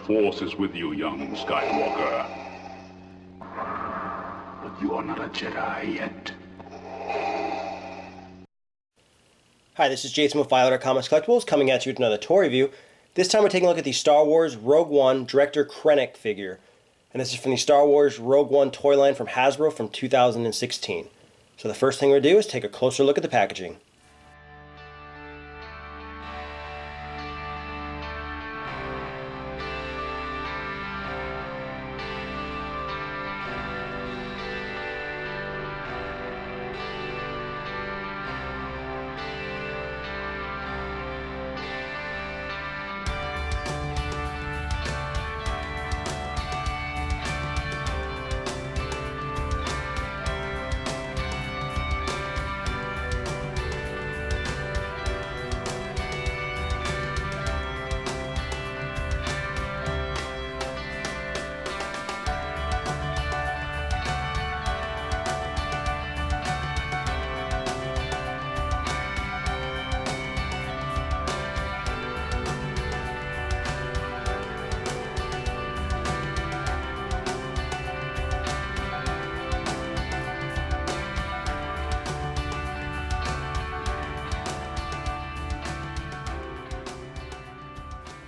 Force is with you, young Skywalker. But you are not a Jedi yet. Hi, this is Jason with Violator Comics Collectibles coming at you with another toy review. This time we're taking a look at the Star Wars Rogue One Director Krennic figure. And this is from the Star Wars Rogue One toy line from Hasbro from 2016. So the first thing we're going to do is take a closer look at the packaging.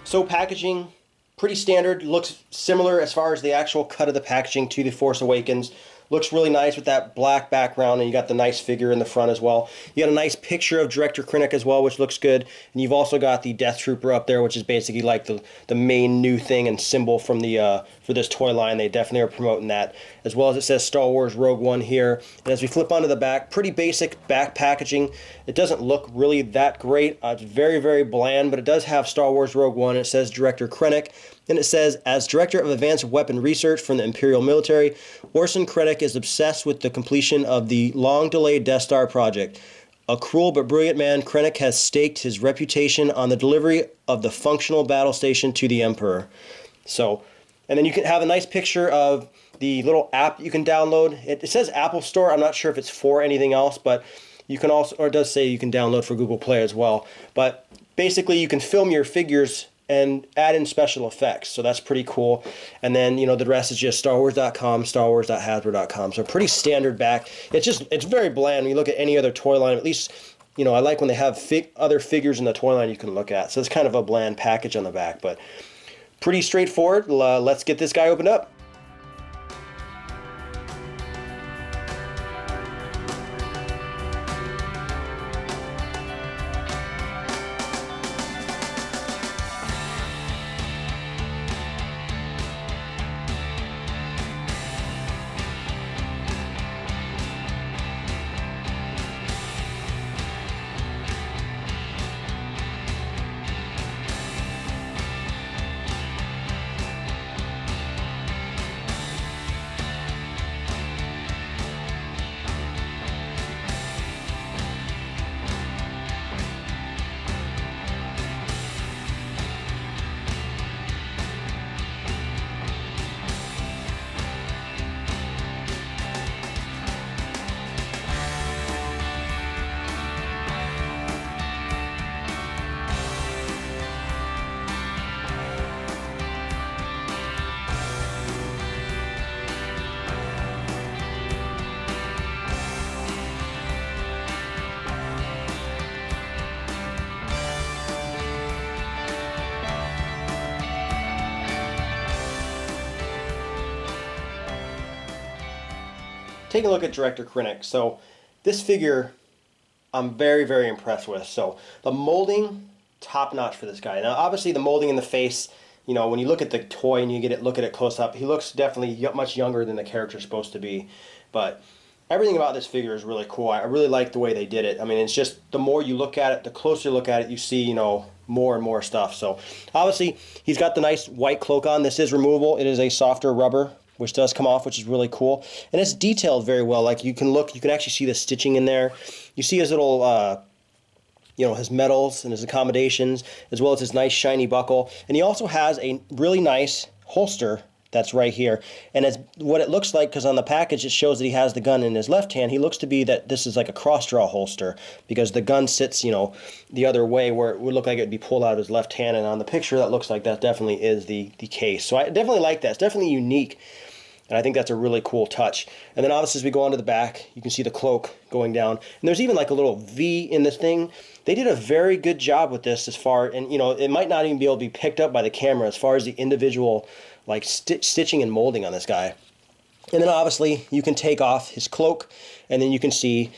So packaging, pretty standard, looks similar as far as the actual cut of the packaging to The Force Awakens. Looks really nice with that black background, and you got the nice figure in the front as well. You got a nice picture of Director Krennic as well, which looks good. And you've also got the Death Trooper up there, which is basically like the main new thing and symbol from the for this toy line. They definitely are promoting that. As well as it says Star Wars Rogue One here. And as we flip onto the back, pretty basic back packaging. It doesn't look really that great. It's very, very bland, but it does have Star Wars Rogue One. It says Director Krennic. And it says, as Director of Advanced Weapon Research from the Imperial Military, Orson Krennic is obsessed with the completion of the long-delayed Death Star project. A cruel but brilliant man, Krennic has staked his reputation on the delivery of the functional battle station to the Emperor. So, and then you can have a nice picture of the little app you can download. It says Apple Store. I'm not sure if it's for anything else, but you can also, or it does say you can download for Google Play as well. But basically, you can film your figures and add in special effects, so that's pretty cool. And then, you know, the rest is just StarWars.com, StarWars.Hasbro.com. So pretty standard back. It's very bland. When you look at any other toy line, at least, you know, I like when they have other figures in the toy line you can look at. So it's kind of a bland package on the back, but pretty straightforward. Let's get this guy opened up. Take a look at Director Krennic. So this figure I'm very, very impressed with. So the molding, top notch for this guy. Now obviously the molding in the face, you know, when you look at the toy and you look at it close up, he looks definitely much younger than the character's supposed to be. But everything about this figure is really cool. I really like the way they did it. I mean, it's just the more you look at it, the closer you look at it, you see, you know, more and more stuff. So obviously he's got the nice white cloak on. This is removable. It is a softer rubber, which does come off, which is really cool. And it's detailed very well. Like you can actually see the stitching in there. You see his little, you know, his medals and his accommodations, as well as his nice shiny buckle. And he also has a really nice holster that's right here. And it's what it looks like, because on the package it shows that he has the gun in his left hand. He looks to be that this is like a cross-draw holster, because the gun sits, you know, the other way where it would look like it would be pulled out of his left hand, and on the picture that looks like that definitely is the case. So I definitely like that. It's definitely unique, and I think that's a really cool touch. And then obviously as we go onto the back, you can see the cloak going down. And there's even like a little V in this thing. They did a very good job with this as far, and you know, it might not even be able to be picked up by the camera as far as the individual like stitching and molding on this guy. And then obviously you can take off his cloak, and then you can see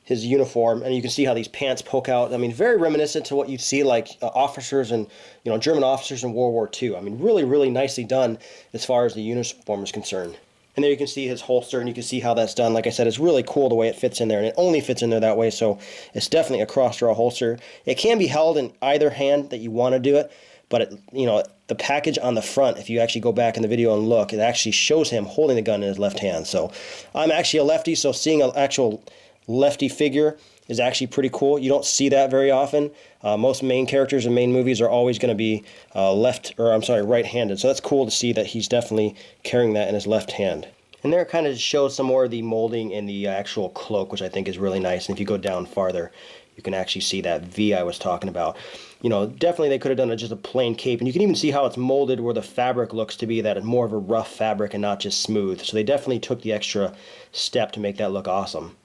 his uniform, and you can see how these pants poke out. I mean, very reminiscent to what you'd see like officers and, you know, German officers in World War II. I mean, really, really nicely done as far as the uniform is concerned. And there you can see his holster, and you can see how that's done. Like I said, it's really cool the way it fits in there, and it only fits in there that way, so it's definitely a cross-draw holster. It can be held in either hand that you want to do it, but it, you know, the package on the front, if you actually go back in the video and look, it actually shows him holding the gun in his left hand. So I'm actually a lefty, so seeing an actual lefty figure is actually pretty cool. You don't see that very often. Most main characters in main movies are always going to be right-handed. So that's cool to see that he's definitely carrying that in his left hand. And there it kind of shows some more of the molding in the actual cloak, which I think is really nice. And if you go down farther, you can actually see that V I was talking about. You know, definitely they could have done just a plain cape. And you can even see how it's molded where the fabric looks to be that more of a rough fabric and not just smooth. So they definitely took the extra step to make that look awesome.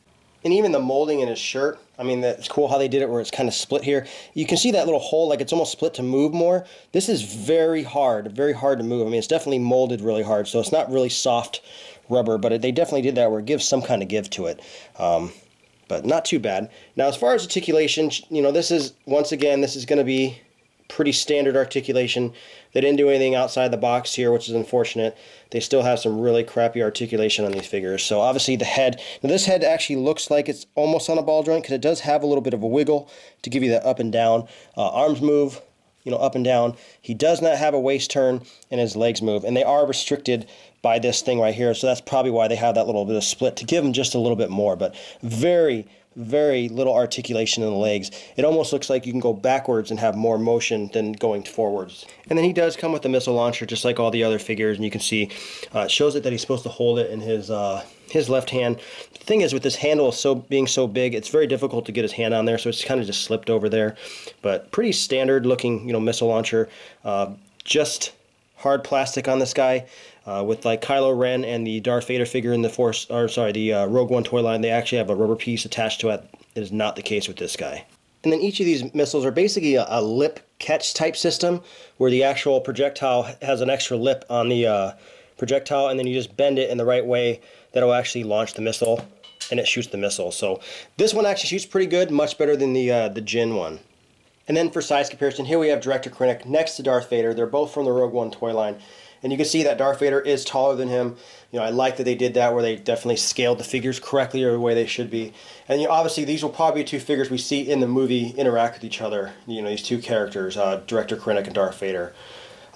And even the molding in his shirt, I mean, it's cool how they did it where it's kind of split here. You can see that little hole, like it's almost split to move more. This is very hard to move. I mean, it's definitely molded really hard, so it's not really soft rubber, but they definitely did that where it gives some kind of give to it. But not too bad. Now, as far as articulation, you know, this is, once again, this is going to be pretty standard articulation. They didn't do anything outside the box here, which is unfortunate. They still have some really crappy articulation on these figures. So obviously the head, now this head actually looks like it's almost on a ball joint because it does have a little bit of a wiggle to give you that up and down. Arms move, you know, up and down. He does not have a waist turn, and his legs move, and they are restricted by this thing right here. So that's probably why they have that little bit of split to give him just a little bit more, but very little articulation in the legs. It almost looks like you can go backwards and have more motion than going forwards. And then he does come with a missile launcher just like all the other figures, and you can see it shows it that he's supposed to hold it in his left hand. The thing is, with this handle being so big, it's very difficult to get his hand on there, so it's kind of just slipped over there. But pretty standard looking, you know, missile launcher. Just hard plastic on this guy. With like Kylo Ren and the Darth Vader figure in the Rogue One toy line, they actually have a rubber piece attached to it. It is not the case with this guy. And then each of these missiles are basically a lip catch type system, where the actual projectile has an extra lip on the projectile, and then you just bend it in the right way that'll actually launch the missile, and it shoots the missile. So this one actually shoots pretty good, much better than the Jyn one. And then for size comparison, here we have Director Krennic next to Darth Vader. They're both from the Rogue One toy line. And you can see that Darth Vader is taller than him. You know, I like that they did that, where they definitely scaled the figures correctly, or the way they should be. And you know, obviously these will probably be two figures we see in the movie interact with each other. You know, these two characters, Director Krennic and Darth Vader.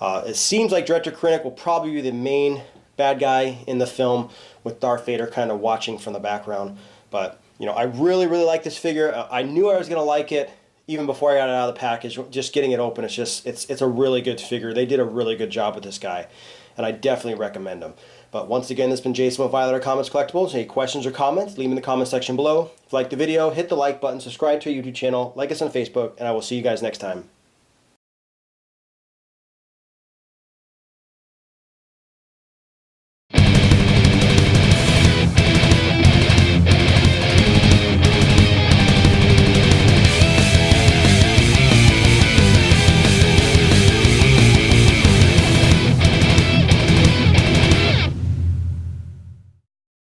It seems like Director Krennic will probably be the main bad guy in the film, with Darth Vader kind of watching from the background. But you know, I really like this figure. I knew I was going to like it even before I got it out of the package. Just getting it open, it's a really good figure. They did a really good job with this guy, and I definitely recommend him. But once again, this has been Jason with Violator Comics Collectibles. Any questions or comments, leave them in the comment section below. If you like the video, hit the like button, subscribe to our YouTube channel, like us on Facebook, and I will see you guys next time.